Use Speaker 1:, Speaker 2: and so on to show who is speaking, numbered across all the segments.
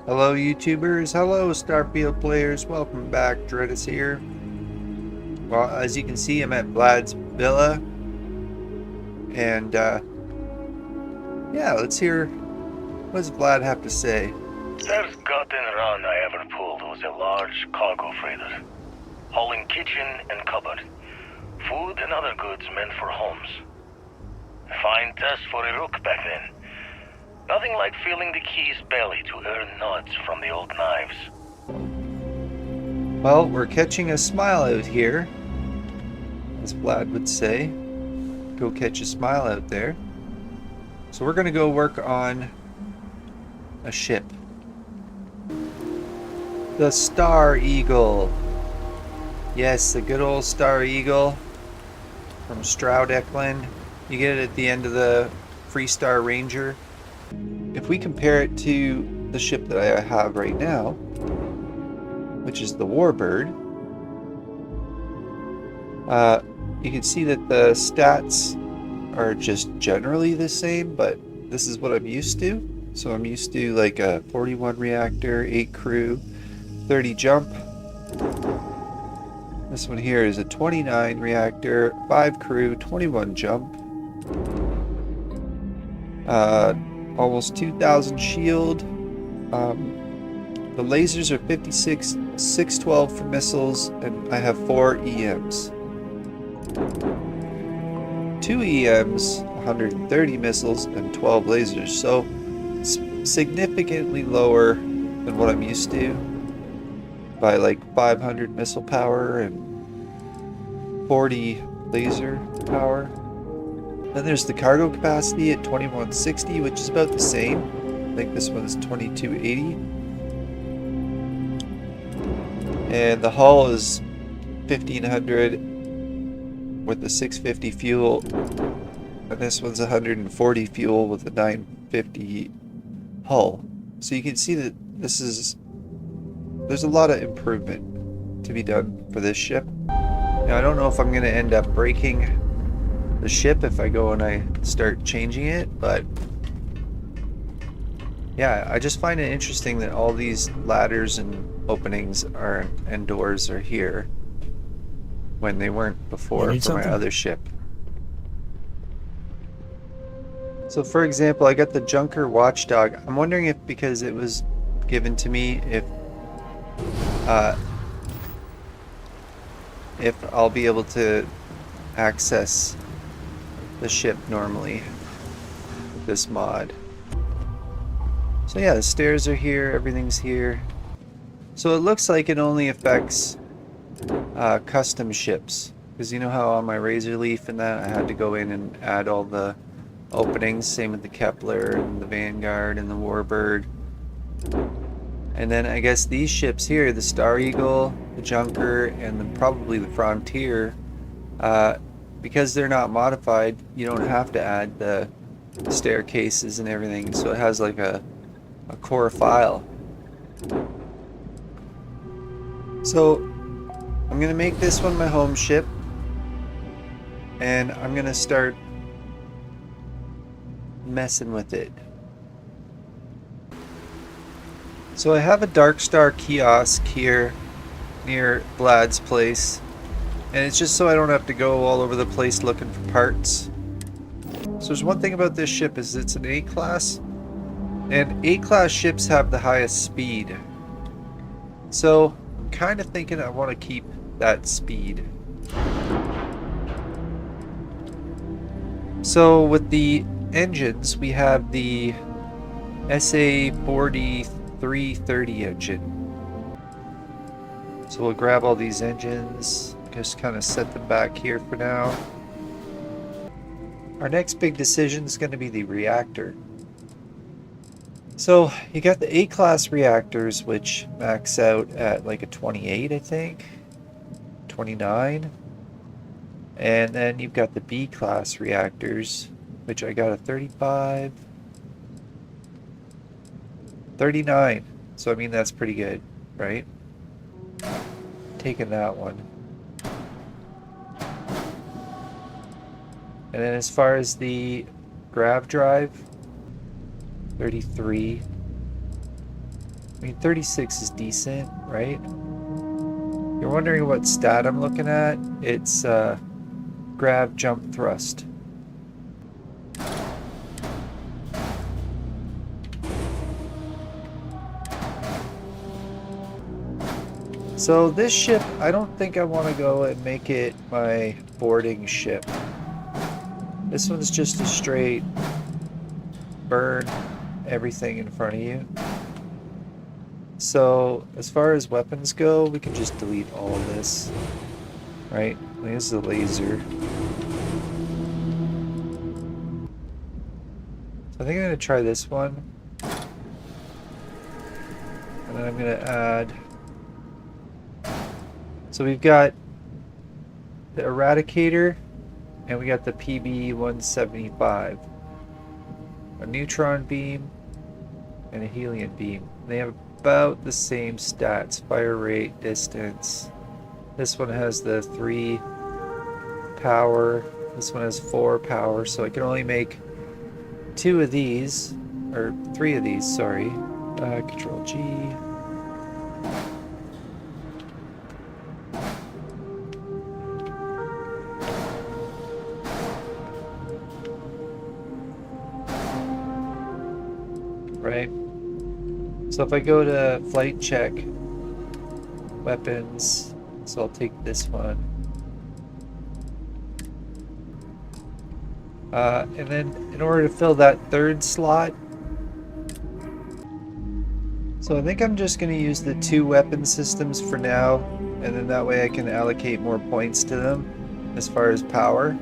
Speaker 1: Hello YouTubers, hello Starfield players, welcome back, Dreadis here. Well, as you can see, I'm at Vlad's villa, and yeah, let's hear, what does Vlad have to say?
Speaker 2: First gotten run I ever pulled was a large cargo freighter, hauling kitchen and cupboard, food and other goods meant for homes. A fine test for a rook back then. Nothing like feeling the key's belly to earn nods from the old knives.
Speaker 1: Well, we're catching a smile out here, as Vlad would say. Go catch a smile out there. So we're gonna go work on a ship. The Star Eagle. Yes, the good old Star Eagle from Stroud Eklund. You get it at the end of the Freestar Ranger. If we compare it to the ship that I have right now, which is the Warbird, you can see that the stats are just generally the same, but this is what I'm used to. So I'm used to like a 41 reactor, 8 crew, 30 jump. This one here is a 29 reactor, 5 crew, 21 jump. Almost 2,000 shield. The lasers are 56, 612 for missiles, and I have 4 EMs. 2 EMs, 130 missiles, and 12 lasers. So it's significantly lower than what I'm used to, by like 500 missile power and 40 laser power. Then there's the cargo capacity at 2160, which is about the same. I think this one's 2280. And the hull is 1500 with the 650 fuel. And this one's 140 fuel with a 950 hull. So you can see that there's a lot of improvement to be done for this ship. Now I don't know if I'm going to end up breaking the ship if I go and I start changing it, but yeah, I just find it interesting that all these ladders and openings are and doors are here when they weren't before for my other ship. So for example, I got the Junker Watchdog. I'm wondering if, because it was given to me, if I'll be able to access the ship normally with this mod. So yeah, the stairs are here, everything's here. So it looks like it only affects custom ships, because you know how on my Razor Leaf and that I had to go in and add all the openings, same with the Kepler and the Vanguard and the Warbird. And then I guess these ships here, the Star Eagle, the Junker, and then probably the Frontier, because they're not modified, you don't have to add the staircases and everything, so it has like a core file. So I'm gonna make this one my home ship, and I'm gonna start messing with it. So I have a Dark Star kiosk here near Vlad's place, and it's just so I don't have to go all over the place looking for parts. So there's one thing about this ship, is it's an A-class, and A-class ships have the highest speed. So I'm kind of thinking I want to keep that speed. So with the engines, we have the SA-4330 engine. So we'll grab all these engines, just kind of set them back here for now. Our next big decision is going to be the reactor. So you got the A-class reactors, which max out at like a 28, I think, 29. And then you've got the B-class reactors, which I got a 35, 39. So I mean, that's pretty good, right? Taking that one. And then as far as the grav drive, 33. I mean, 36 is decent, right? You're wondering what stat I'm looking at? It's grav, jump, thrust. So this ship, I don't think I want to go and make it my boarding ship. This one's just a straight burn everything in front of you. So as far as weapons go, we can just delete all of this, right? I mean, this is a laser. So I think I'm going to try this one. And then I'm going to add... So we've got the Eradicator, and we got the PB-175. A neutron beam, and a helion beam. They have about the same stats, fire rate, distance. This one has the 3 power, this one has 4 power, so I can only make 2 of these, or 3 of these, sorry. Control G. Right? So if I go to flight check, weapons, so I'll take this one. And then in order to fill that 3rd slot, so I think I'm just going to use the 2 weapon systems for now, and then that way I can allocate more points to them as far as power.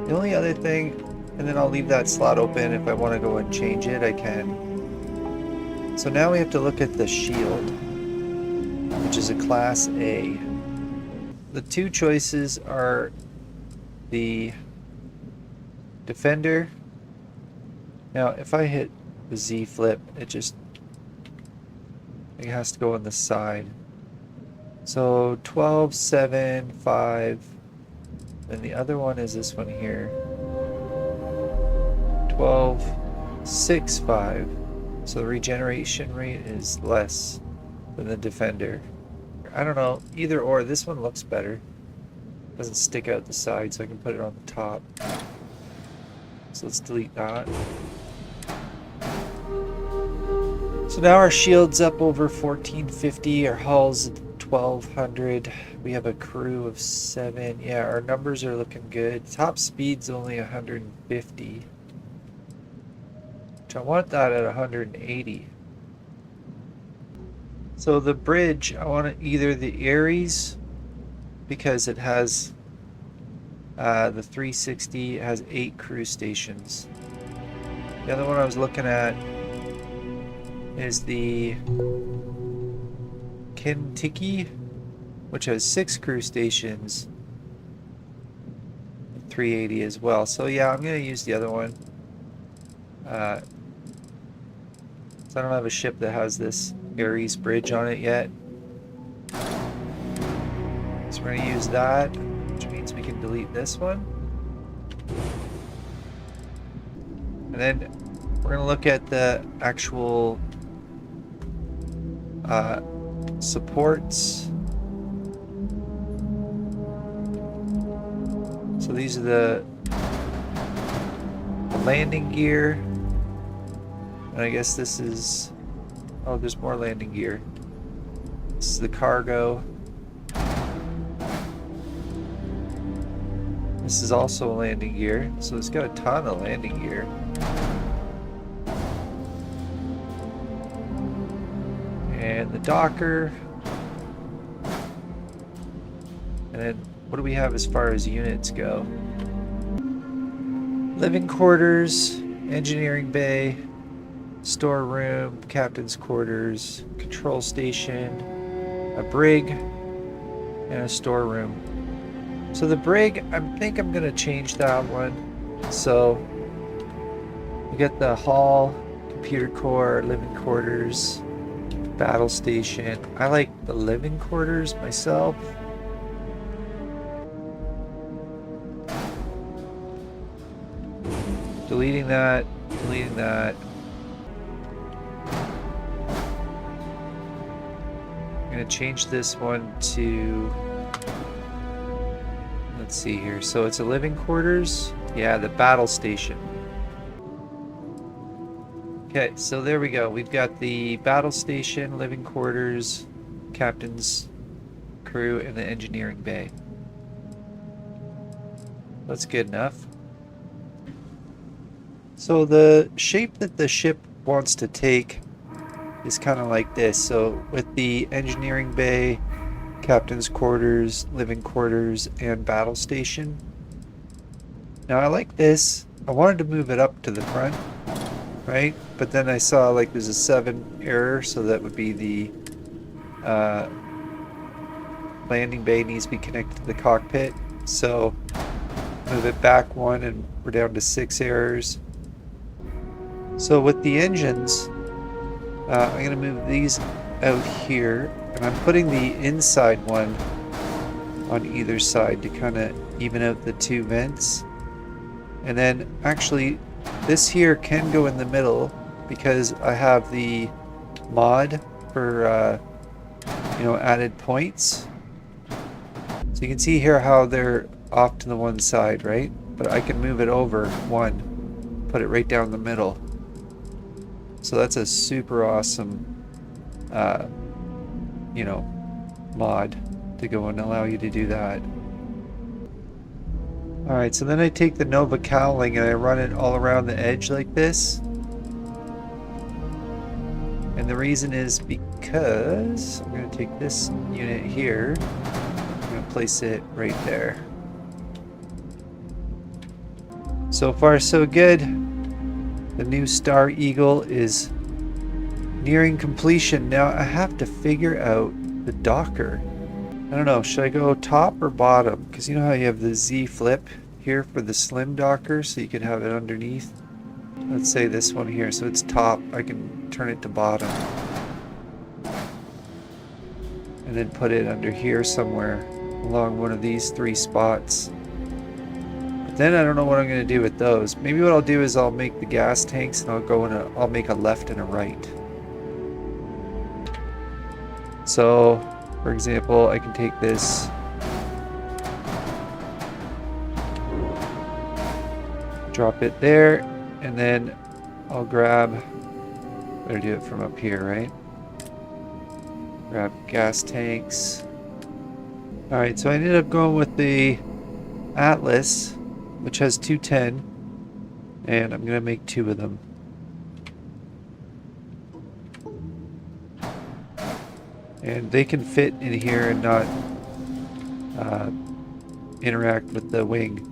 Speaker 1: The only other thing, and then I'll leave that slot open if I want to go and change it, I can. So now we have to look at the shield, which is a Class A. The 2 choices are the Defender. Now if I hit the Z flip, it has to go on the side. So 12, 7, 5, and the other one is this one here. 12, 6, 5. So the regeneration rate is less than the Defender. I don't know, either or. This one looks better. Doesn't stick out the side, so I can put it on the top. So let's delete that. So now our shield's up over 1450, our hull's at 1200. We have a crew of 7. Yeah, our numbers are looking good. Top speed's only 150. I want that at 180. So the bridge, I want either the Ares, because it has the 360, it has 8 crew stations. The other one I was looking at is the Kentucky, which has 6 crew stations, 380 as well. So yeah, I'm going to use the other one. So I don't have a ship that has this Ares bridge on it yet. So we're going to use that, which means we can delete this one. And then we're going to look at the actual supports. So these are the landing gear. And I guess this is... Oh, there's more landing gear. This is the cargo. This is also landing gear. So it's got a ton of landing gear. And the docker. And then what do we have as far as units go? Living quarters, engineering bay, storeroom, captain's quarters, control station, a brig, and a storeroom. So the brig, I think I'm going to change that one. So we get the hall, computer core, living quarters, battle station. I like the living quarters myself. Deleting that, deleting that. I'm going to change this one to, let's see here. So it's a living quarters. Yeah, the battle station. Okay, so there we go. We've got the battle station, living quarters, captain's crew, and the engineering bay. That's good enough. So the shape that the ship wants to take is kind of like this. So with the engineering bay, captain's quarters, living quarters, and battle station. Now I like this. I wanted to move it up to the front, right? But then I saw like there's a 7 error, so that would be the landing bay needs to be connected to the cockpit. So move it back 1 and we're down to 6 errors. So with the engines, I'm going to move these out here, and I'm putting the inside one on either side to kind of even out the 2 vents. And then actually this here can go in the middle because I have the mod for you know, added points. So you can see here how they're off to the one side, right? But I can move it over 1, put it right down the middle. So that's a super awesome, you know, mod to go and allow you to do that. Alright, so then I take the Nova cowling and I run it all around the edge like this. And the reason is because I'm going to take this unit here, I'm going to place it right there. So far so good. The new Star Eagle is nearing completion. Now I have to figure out the docker. I don't know, should I go top or bottom? Because you know how you have the Z flip here for the slim docker, so you could have it underneath. Let's say this one here, so it's top. I can turn it to bottom. And then put it under here somewhere along one of these 3 spots. Then I don't know what I'm going to do with those. Maybe what I'll do is I'll make the gas tanks and I'll make a left and a right. So, for example, I can take this, drop it there, and then I'll grab, better do it from up here, right? Grab gas tanks. Alright, so I ended up going with the Atlas, which has 210, and I'm going to make 2 of them. And they can fit in here and not interact with the wing.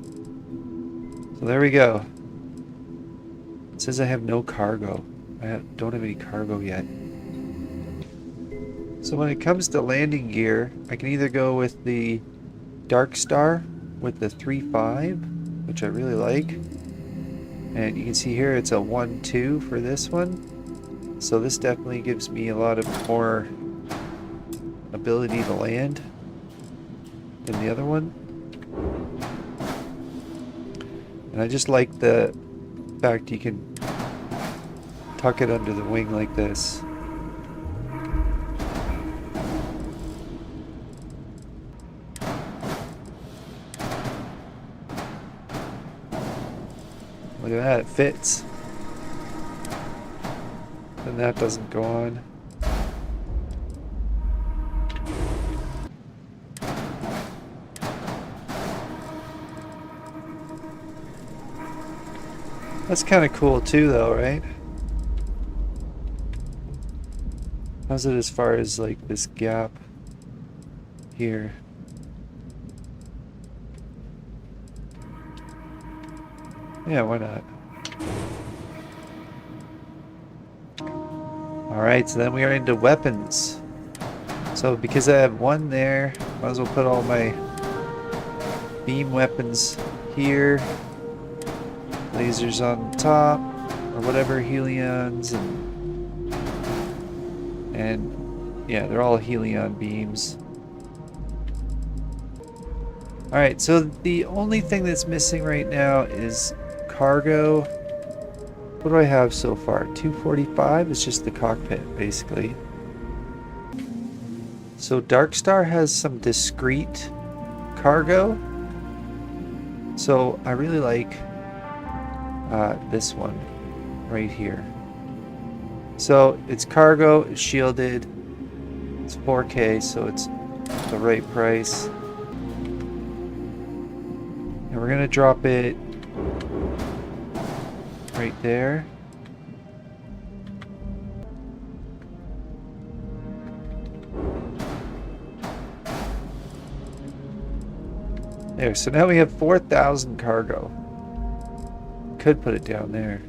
Speaker 1: So there we go. It says I have no cargo. I don't have any cargo yet. So when it comes to landing gear, I can either go with the Dark Star with the 3.5, which I really like, and you can see here it's a 1.2 for this one, so this definitely gives me a lot of more ability to land than the other one. And I just like the fact you can tuck it under the wing like this. Look at that, it fits. And that doesn't go on. That's kind of cool too though, right? How's it as far as like this gap here? Yeah, why not? Alright, so then we are into weapons. So because I have 1 there, might as well put all my beam weapons here. Lasers on top, or whatever, helions, and yeah, they're all helion beams. Alright, so the only thing that's missing right now is cargo. What do I have so far? 245 is just the cockpit, basically. So Darkstar has some discrete cargo. So I really like this one right here. So it's cargo, it's shielded, it's 4K, so it's the right price. And we're gonna drop it right there. There, so now we have 4,000 cargo. Could put it down there.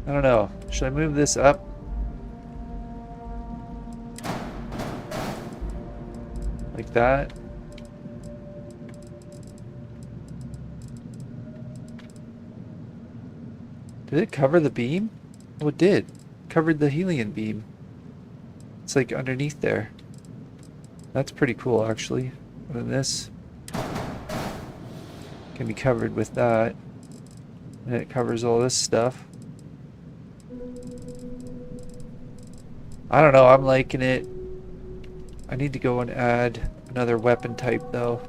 Speaker 1: I don't know. Should I move this up? Like that? Did it cover the beam? Oh, it did. Covered the helion beam. It's like underneath there. That's pretty cool, actually. And then this can be covered with that. And it covers all this stuff. I don't know, I'm liking it. I need to go and add another weapon type, though.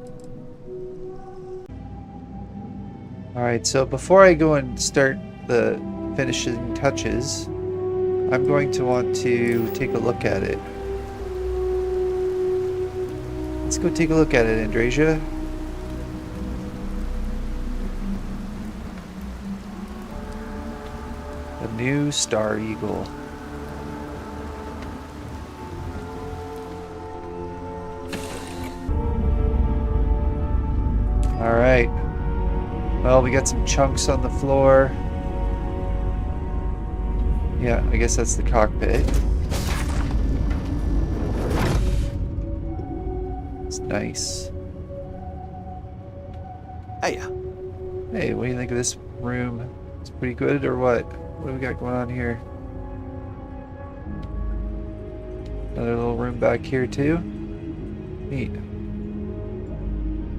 Speaker 1: Alright, so before I go and start the finishing touches, I'm going to want to take a look at it. Let's go take a look at it, Andrasia. The new Star Eagle. Alright. Well, we got some chunks on the floor. Yeah, I guess that's the cockpit. It's nice.
Speaker 3: Hey.
Speaker 1: Hey, what do you think of this room? It's pretty good, or what? What do we got going on here? Another little room back here too. Neat.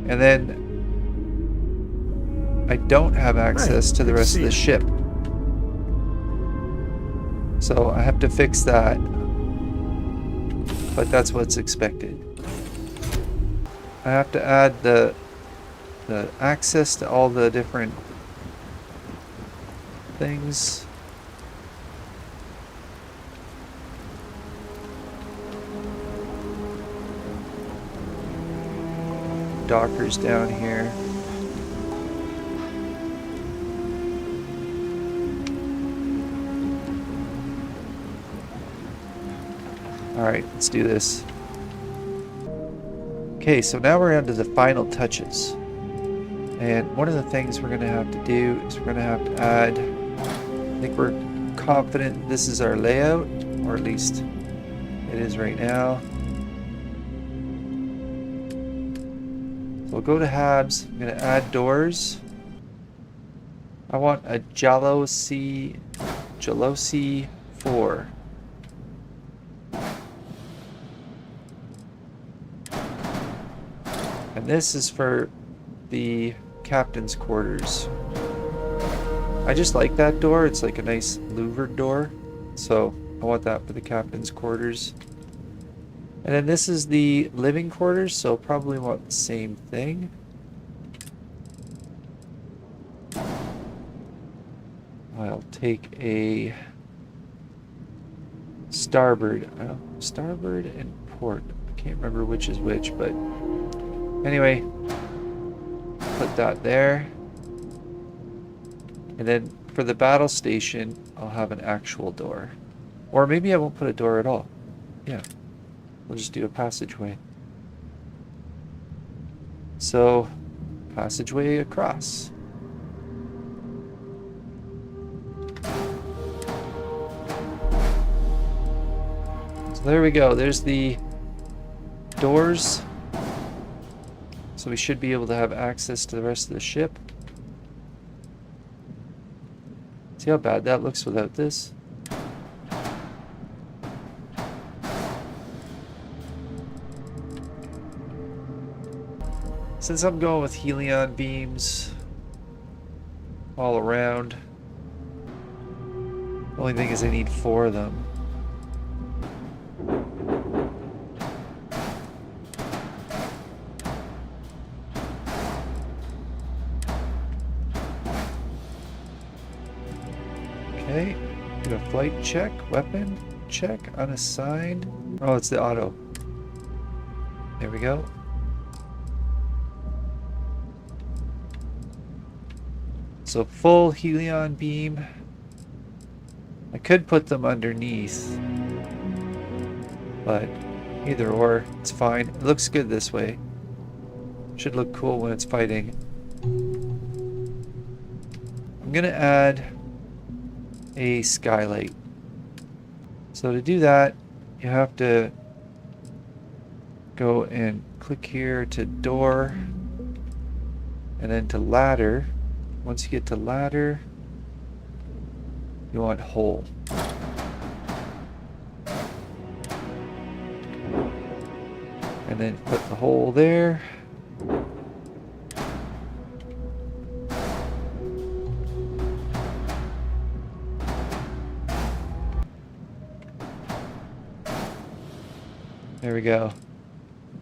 Speaker 1: And then I don't have access to the rest of the ship. So I have to fix that. But that's what's expected. I have to add the access to all the different things. Dockers down here. Alright, let's do this. Okay, so now we're on to the final touches. And one of the things we're going to have to do is we're going to have to add, I think we're confident this is our layout, or at least it is right now. So we'll go to Habs, I'm going to add doors. I want a Jalosi 4. And this is for the captain's quarters. I just like that door. It's like a nice louvered door. So I want that for the captain's quarters. And then this is the living quarters, so probably want the same thing. I'll take a starboard. Starboard and port. I can't remember which is which, but anyway, put that there. And then for the battle station, I'll have an actual door. Or maybe I won't put a door at all. Yeah, we'll just do a passageway. So, passageway across. So there we go. There's the doors. So we should be able to have access to the rest of the ship. See how bad that looks without this? Since I'm going with helion beams all around, Only thing is I need 4 of them. Okay, do a flight check, weapon check, unassigned. Oh, it's the auto. There we go. So full helion beam. I could put them underneath, but either or, it's fine. It looks good this way. Should look cool when it's fighting. I'm gonna add a skylight. So to do that, you have to go and click here to door, and then to ladder. Once you get to ladder, you want hole. And then put the hole there. There we go.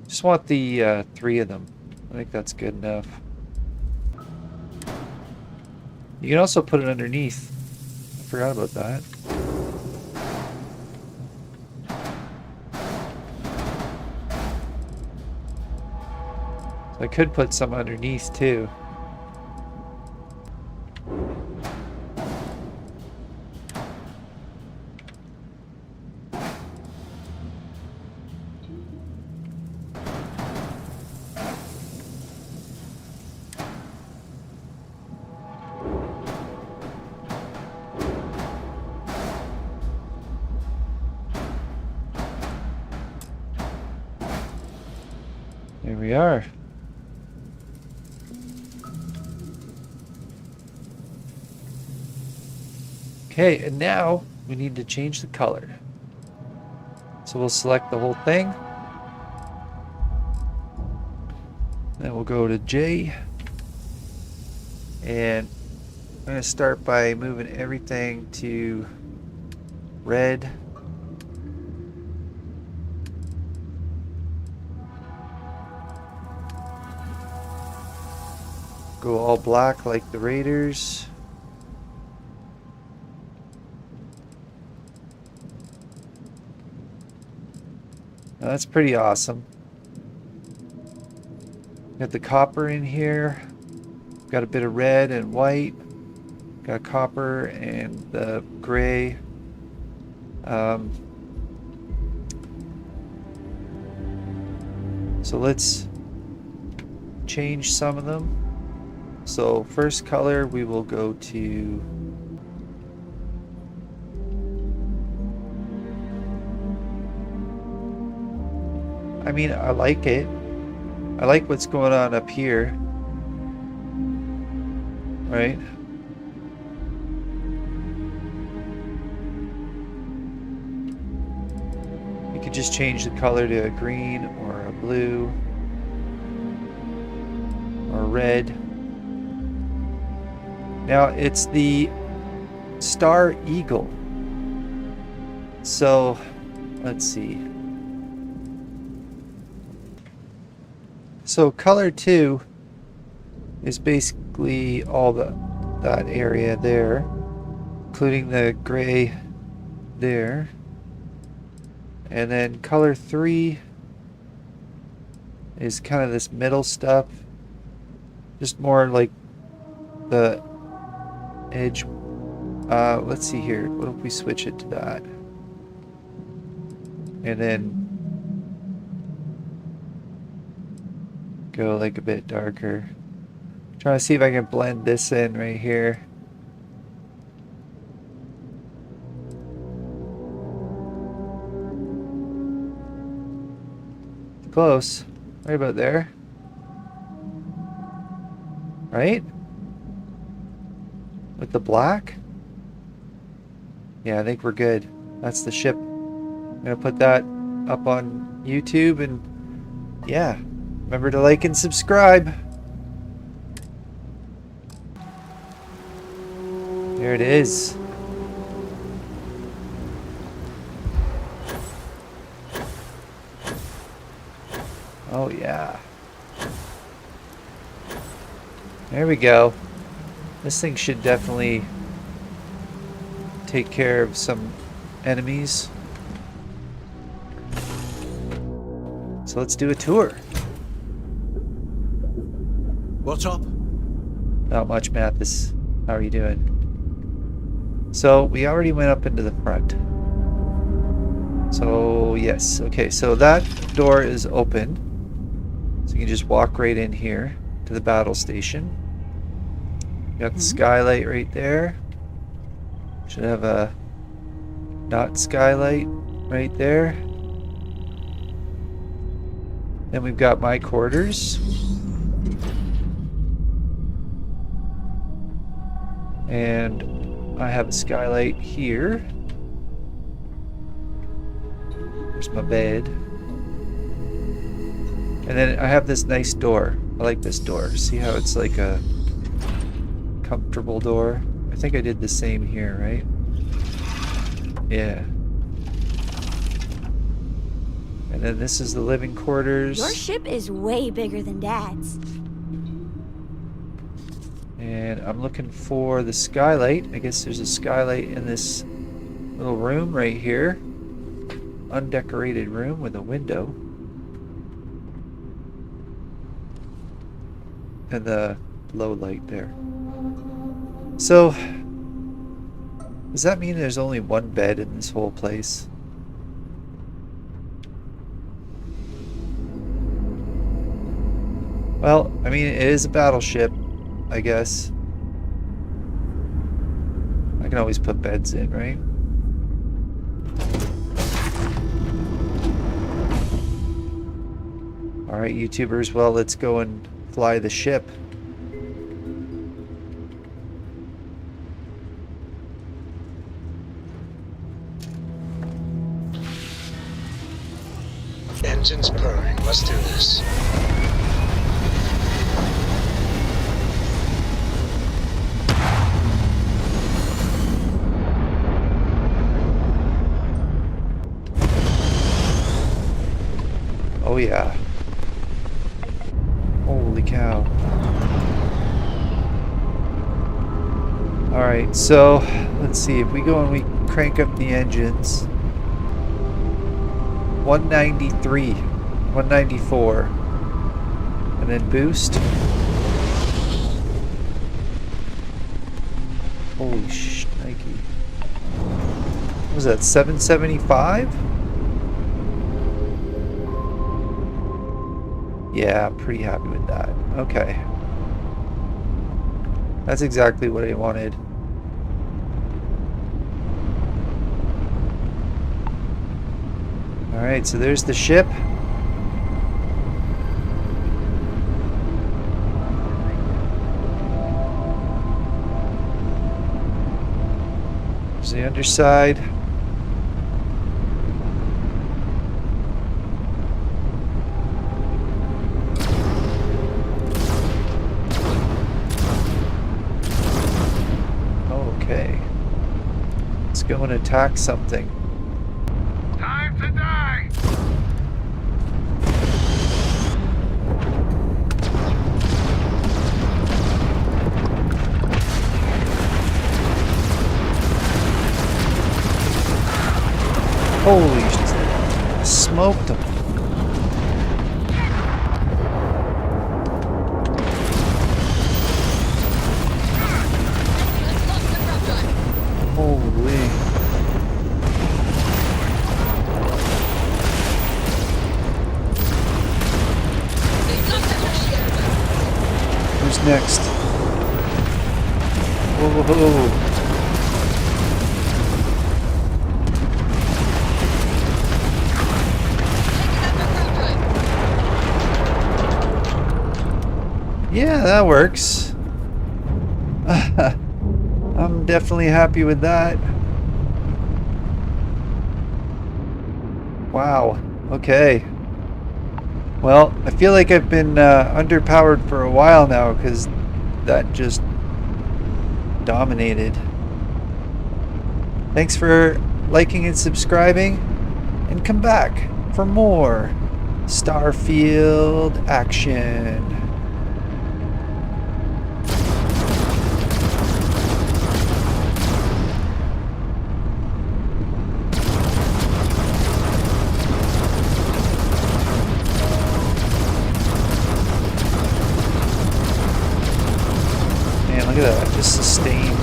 Speaker 1: Just want the 3 of them. I think that's good enough. You can also put it underneath. I forgot about that. So I could put some underneath too. There we are. Okay, and now we need to change the color. So we'll select the whole thing. Then we'll go to J. And I'm going to start by moving everything to red. Go all black like the Raiders. Now that's pretty awesome. Got the copper in here. Got a bit of red and white. Got copper and the gray. So let's change some of them. So first color we will go to I like it. I like what's going on up here. Right? You could just change the color to a green or a blue or red. Now it's the Star Eagle. So let's see. So color 2 is basically all that area there, including the gray there. And then color 3 is kind of this middle stuff, just more like the edge. Let's see here. What if we switch it to that? And then go like a bit darker. Trying to see if I can blend this in right here. Close. Right about there. Right? With the black? Yeah, I think we're good. That's the ship. I'm gonna put that up on YouTube, and yeah, remember to like and subscribe. There it is. Oh yeah. There we go. This thing should definitely take care of some enemies. So let's do a tour.
Speaker 3: What's up?
Speaker 1: Not much, Mathis. How are you doing? So we already went up into the front. So yes, okay, so that door is open. So you can just walk right in here to the battle station. You got the skylight right there. Should have a not skylight right there. Then we've got my quarters. And I have a skylight here. There's my bed. And then I have this nice door. I like this door. See how it's like a comfortable door? I think I did the same here, right? Yeah. And then this is the living quarters.
Speaker 4: Your ship is way bigger than Dad's.
Speaker 1: And I'm looking for the skylight. I guess there's a skylight in this little room right here. Undecorated room with a window. And the low light there. So, does that mean there's only one bed in this whole place? Well, I mean, it is a battleship, I guess. I can always put beds in, right? Alright, YouTubers, well, let's go and fly the ship.
Speaker 3: Engines purring. Let's do this.
Speaker 1: Oh yeah. Holy cow. Alright, so let's see, if we go and we crank up the engines. 193, 194. And then boost. Holy shnikey. What was that, 775? Yeah, I'm pretty happy with that. Okay. That's exactly what I wanted. Alright, so there's the ship. There's the underside. Okay. Let's go and attack something.
Speaker 3: Time to die!
Speaker 1: Holy sh- smoked them. Holy. Who's next? Whoa, whoa, whoa. Yeah, that works. I'm definitely happy with that. Wow. Okay. Well, I feel like I've been underpowered for a while now because that just dominated. Thanks for liking and subscribing, and come back for more Starfield action. Man, look at that. I just sustained.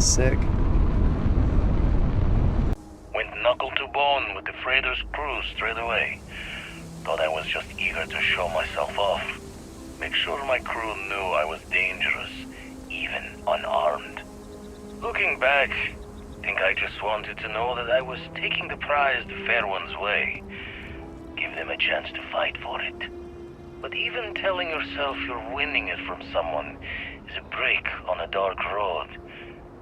Speaker 1: Sick.
Speaker 2: Went knuckle to bone with the freighter's crew straight away. Thought I was just eager to show myself off. Make sure my crew knew I was dangerous, even unarmed. Looking back, think I just wanted to know that I was taking the prize the fair one's way. Give them a chance to fight for it. But even telling yourself you're winning it from someone is a break on a dark road.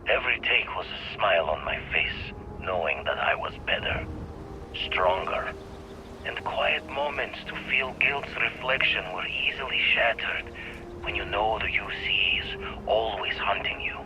Speaker 2: Every take was a smile on my face, knowing that I was better, stronger, and quiet moments to feel guilt's reflection were easily shattered when you know the UC is always hunting you.